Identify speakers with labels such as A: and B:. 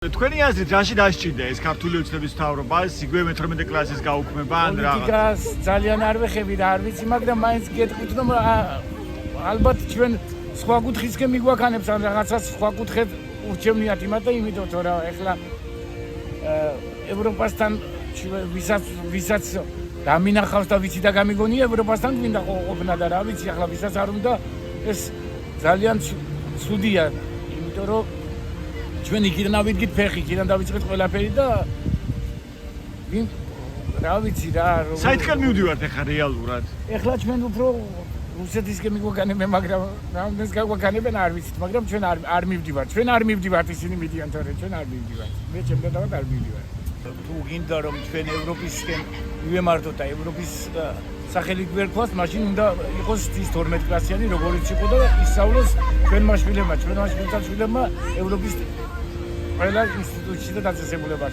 A: თქვენი აზრით რაში დასჭირდა ეს ქართული ოცნების მთავრობა სიგვე მე-18 კლასის გაუქმება ან რა?
B: პოლიტიკას ძალიან არ ვეხები და არ ვიცი, მაგრამ მაინც გეტყვით, რომ ალბათ ჩვენ სხვა კუთხისკენ მიგვაქანებს ან რაღაცას სხვა კუთხედ ურჩევნიათ იმათა, იმიტომ რომ ეხლა ევროპასთან ვისაც დამინახავს და ვიცი და გამიგონია ევროპასთან გვინდა ყოფნა და რა ვიცი, ახლა ვისაც არ უნდა ეს ძალიან ცუდია, იმიტომ რომ ჩვენ იქიდან ავიდგით ფეხი, იქიდან დავიწყეთ ყველაფერი და რა ვიცი რა
A: საითკენ მივდივართ ახლა რეალურად?
B: ეხლა ჩვენ უფრო რუსეთისკენ მიგვაქანებენ, მაგრამ რამდენს გაგვაქანებენ არ ვიცით, მაგრამ ჩვენ არ მივდივართ. ჩვენ არ მივდივართ, ისინი მიდიან თორე ჩვენ არ მივდივართ. მე ჩემთანავად არ მივდივარ. თუ გინდა რომ ჩვენ ევროპისკენ მივემართოთ და ევროპის სახელი გვერქვას, მაშინ უნდა იყოს ის 12 კლასიანი, როგორიც იყო და ისწავლოს ჩვენმა შვილებმა ევროპის ყველა ინსტიტუტში და დაწესებულებაში.